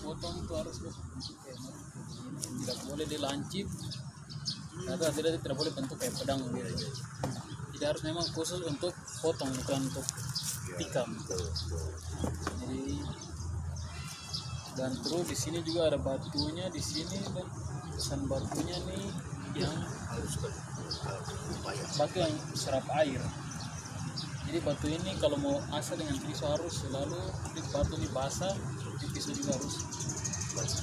potong itu harus tidak boleh dilancip atau tidak boleh bentuk kayak pedang gitu. Jadi harus memang khusus untuk potong, bukan untuk tikam. Jadi dan terus di sini juga ada batunya di sini, dan pesan batunya nih yang harus batu yang serap air. Jadi batu ini kalau mau asal dengan pisau harus selalu di batu ini basah, di pisau juga harus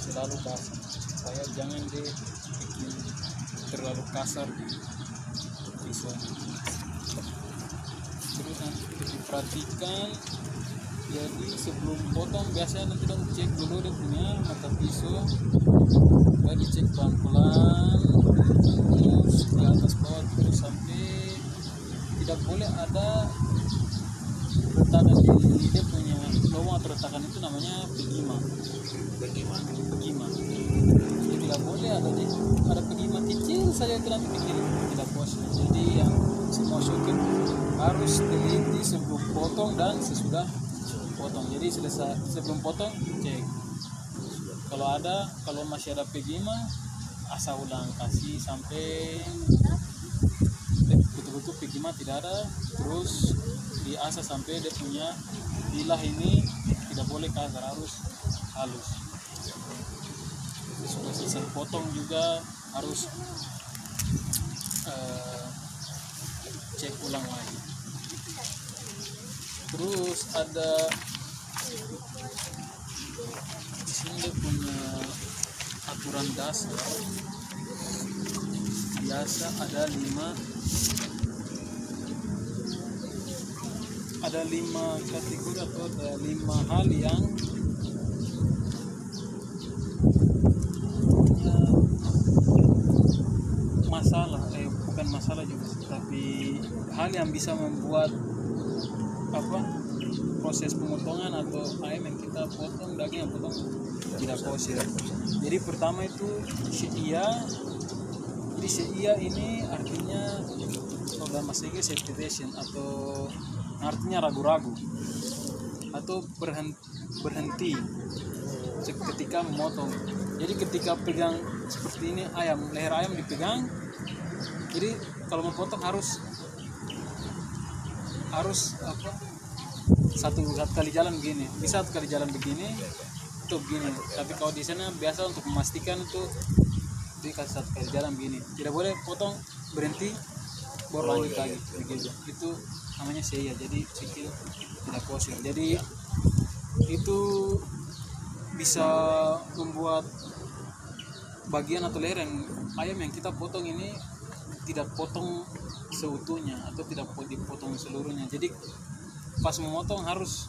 selalu basah supaya jangan dibikin terlalu kasar di pisau. Terus nanti diperhatikan, jadi sebelum potong biasanya nanti dong cek dulu dia punya mata pisau, baru dicek pelan-pelan terus di atas bawah terus sampai tidak boleh ada retakan di dia punya lubang atau retakan, itu namanya pegima. Jadi tidak boleh ada pegima kecil saja, itu nanti bikin tidak puas. Jadi yang semua syukur harus teliti sebelum potong dan sesudah potong. Jadi selesai sebelum potong cek, kalau masih ada pegima asal ulang kasih sampai betul-betul pegima tidak ada, terus diasah sampai dia punya bilah ini tidak boleh kasar, harus halus. Sudah selesai potong juga harus cek ulang lagi. Terus ada di sini dia punya aturan dasar, biasa ada lima kategori atau ada 5 hal yang punya masalah, bukan masalah juga, tapi hal yang bisa membuat proses pemotongan atau ayam yang kita potong, daging yang potong tidak kosher. Jadi pertama itu syia. Jadi syia ini artinya kalau dalam bahasa Inggris hesitation, atau artinya ragu-ragu atau berhenti ketika memotong. Jadi ketika pegang seperti ini leher ayam dipegang, jadi kalau mau potong harus satu kali jalan begini, bisa satu kali jalan begini itu begini. Tapi kalau di sana biasa untuk memastikan itu dikasih satu kali jalan begini, tidak boleh potong berhenti baru lanjut lagi begitu. Itu namanya saya, jadi sikil tidak kosher. Jadi itu bisa membuat bagian atau leher ayam yang kita potong ini tidak potong seutuhnya atau tidak dipotong seluruhnya. Jadi pas memotong harus,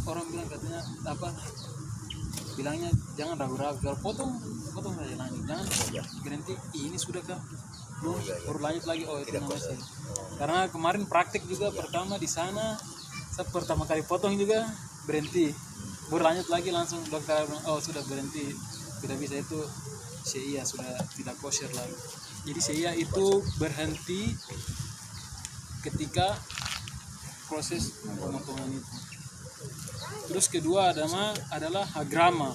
orang bilang katanya bilangnya jangan ragu-ragu, kalau potong saja lanjut, jangan berhenti ini sudah kah belum baru lanjut lagi. Itu namanya sih. Karena kemarin praktik juga pertama di sana, saya pertama kali potong juga berhenti, baru lanjut lagi langsung dokter bilang sudah berhenti, tidak bisa, itu syia sudah tidak kosher lagi. Jadi syia itu berhenti ketika proses pemotongan itu. Terus kedua adalah agrama,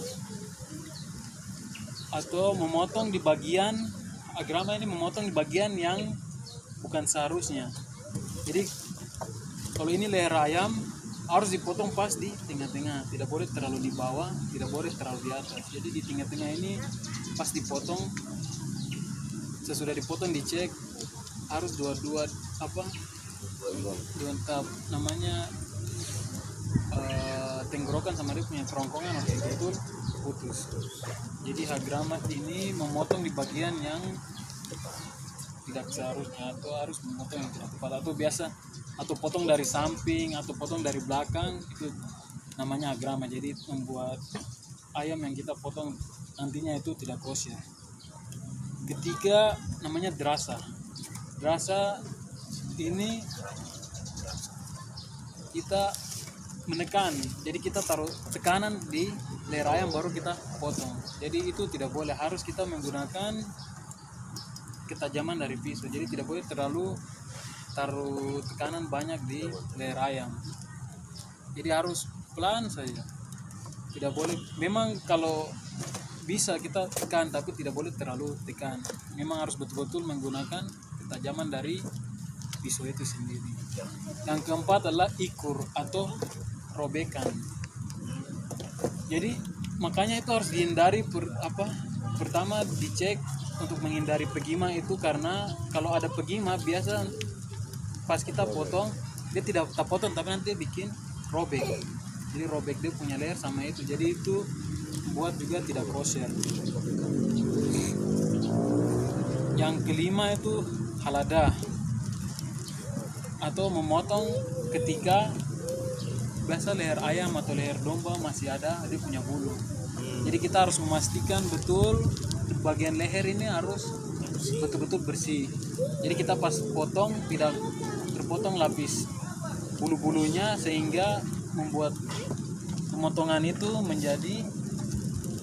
atau memotong di bagian agrama ini, memotong di bagian yang bukan seharusnya. Jadi kalau ini leher ayam harus dipotong pas di tengah-tengah, tidak boleh terlalu di bawah, tidak boleh terlalu di atas. Jadi di tengah-tengah ini pas dipotong, sesudah dipotong dicek harus dua tahap, namanya tenggorokan sama dia punya kerongkongan atau betul putus. Jadi hagramat ini memotong di bagian yang tidak seharusnya, atau harus memotong yang tidak tepat, atau biasa atau potong dari samping atau potong dari belakang, itu namanya agrama. Jadi membuat ayam yang kita potong nantinya itu tidak kosher. Ketiga namanya drasa. Drasa ini kita menekan, jadi kita taruh tekanan di leher ayam baru kita potong. Jadi itu tidak boleh, harus kita menggunakan ketajaman dari pisau. Jadi tidak boleh terlalu taruh tekanan banyak di leher ayam. Jadi harus pelan saja. Tidak boleh, memang kalau bisa kita tekan tapi tidak boleh terlalu tekan. Memang harus betul-betul menggunakan ketajaman dari pisau itu sendiri. Yang keempat adalah ikur atau robekan. Jadi makanya itu harus dihindari. Pertama dicek untuk menghindari pegima itu, karena kalau ada pegima biasa pas kita potong dia tidak kita potong tapi nanti bikin robek. Jadi robek dia punya leher sama itu, jadi itu buat juga tidak kosher. Yang kelima itu halada atau memotong ketika biasa leher ayam atau leher domba masih ada dia punya bulu. Jadi kita harus memastikan betul bagian leher ini harus betul-betul bersih. Jadi kita pas potong tidak terpotong lapis bulu-bulunya sehingga membuat pemotongan itu menjadi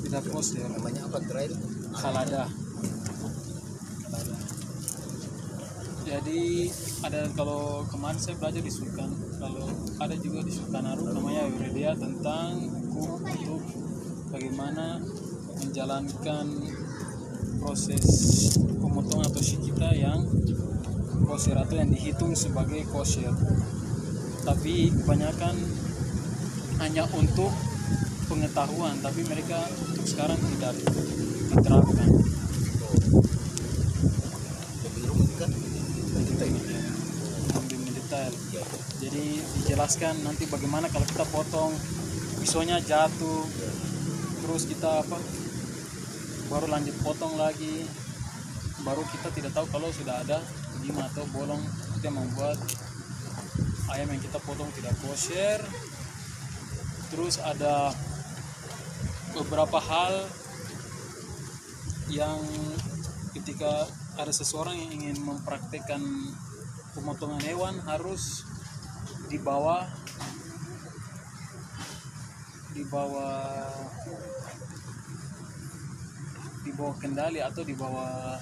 tidak kosher. Namanya apa terakhir? Halada. Jadi ada, kalau kemarin saya belajar di Sulkan, kalau ada juga di Sulkanaru namanya Euredia tentang hukum untuk bagaimana menjalankan proses pemotongan atau syikita yang kosher atau yang dihitung sebagai kosher. Tapi kebanyakan hanya untuk pengetahuan, tapi mereka untuk sekarang tidak diterapkan. Lebih mendetail. Jadi dijelaskan nanti bagaimana kalau kita potong pisaunya jatuh, terus kita baru lanjut potong lagi, baru kita tidak tahu kalau sudah ada pegima atau bolong itu yang membuat ayam yang kita potong tidak kosher. Terus ada beberapa hal yang ketika ada seseorang yang ingin mempraktekkan pemotongan hewan harus dibawa kendali atau dibawa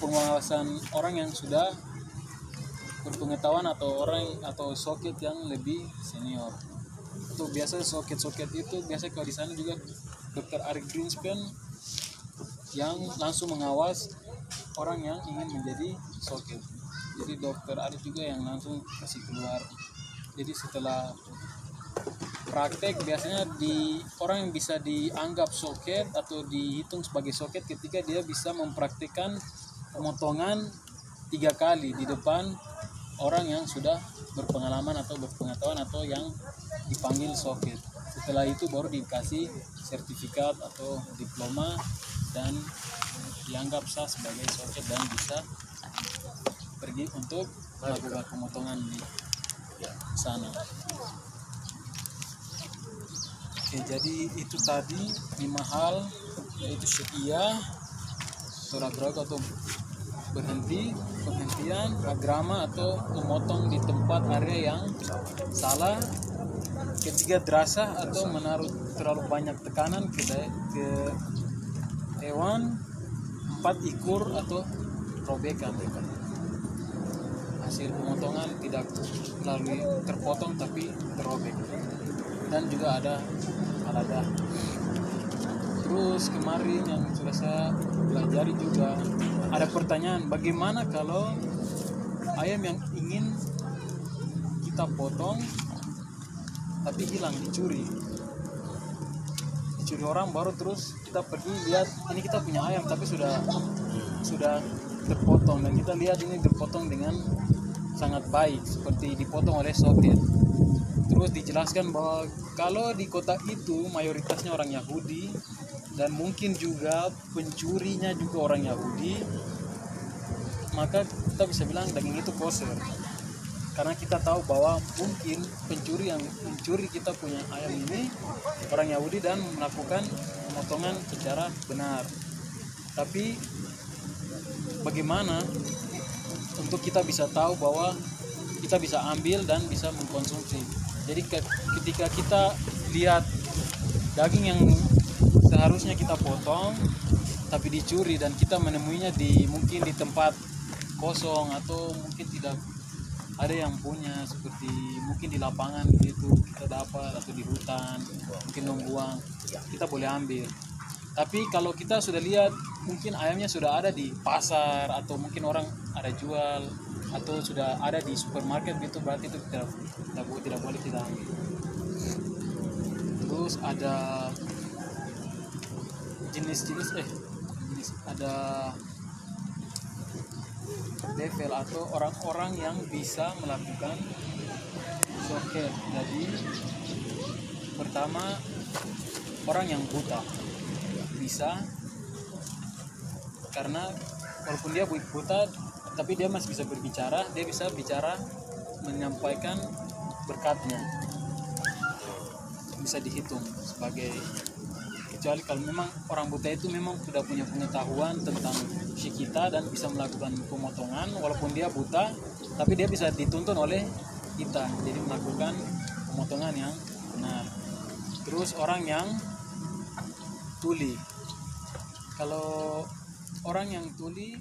pengawasan orang yang sudah berpengetahuan atau orang atau soket yang lebih senior. Itu biasa soket itu biasa kalau di sana juga Dr. Arik Greenspan yang langsung mengawas orang yang ingin menjadi soket. Jadi Dr. Arik juga yang langsung kasih keluar. Jadi setelah praktek biasanya orang yang bisa dianggap soket atau dihitung sebagai soket ketika dia bisa mempraktikkan pemotongan 3 kali di depan orang yang sudah berpengalaman atau berpengetahuan atau yang dipanggil soket. Setelah itu baru dikasih sertifikat atau diploma dan dianggap sah sebagai soket dan bisa pergi untuk melakukan pemotongan di sana. Oke, jadi itu tadi 5 hal, yaitu syariah, ragu atau penghentian, agrama atau memotong di tempat area yang salah. Ketiga, drasah atau menaruh terlalu banyak tekanan ke hewan. 4, ikur atau robekan. Hasil pemotongan tidak melalui terpotong tapi terrobek. Dan juga ada halada. Terus kemarin yang sudah saya pelajari juga ada pertanyaan, bagaimana kalau ayam yang ingin kita potong tapi hilang, dicuri orang, baru terus kita pergi lihat ini kita punya ayam tapi sudah terpotong, dan kita lihat ini terpotong dengan sangat baik seperti dipotong oleh soket. Terus dijelaskan bahwa kalau di kota itu mayoritasnya orang Yahudi dan mungkin juga pencurinya juga orang Yahudi, maka kita bisa bilang daging itu kosher. Karena kita tahu bahwa mungkin pencuri yang mencuri kita punya ayam ini orang Yahudi dan melakukan pemotongan secara benar. Tapi bagaimana untuk kita bisa tahu bahwa kita bisa ambil dan bisa mengkonsumsi? Jadi ketika kita lihat daging yang seharusnya kita potong tapi dicuri dan kita menemuinya mungkin di tempat kosong atau mungkin tidak ada yang punya seperti mungkin di lapangan gitu kita dapat, atau di hutan mungkin membuang, kita boleh ambil. Tapi kalau kita sudah lihat mungkin ayamnya sudah ada di pasar, atau mungkin orang ada jual, atau sudah ada di supermarket gitu, berarti itu tidak boleh kita ambil. Terus ada jenis ada level atau orang-orang yang bisa melakukan shortcut. Jadi pertama, orang yang buta bisa, karena walaupun dia buta tapi dia masih bisa berbicara, dia bisa bicara, menyampaikan berkatnya, bisa dihitung sebagai, kecuali kalau memang orang buta itu memang sudah punya pengetahuan tentang kita dan bisa melakukan pemotongan walaupun dia buta, tapi dia bisa dituntun oleh kita, jadi melakukan pemotongan yang benar. Terus orang yang tuli, kalau orang yang tuli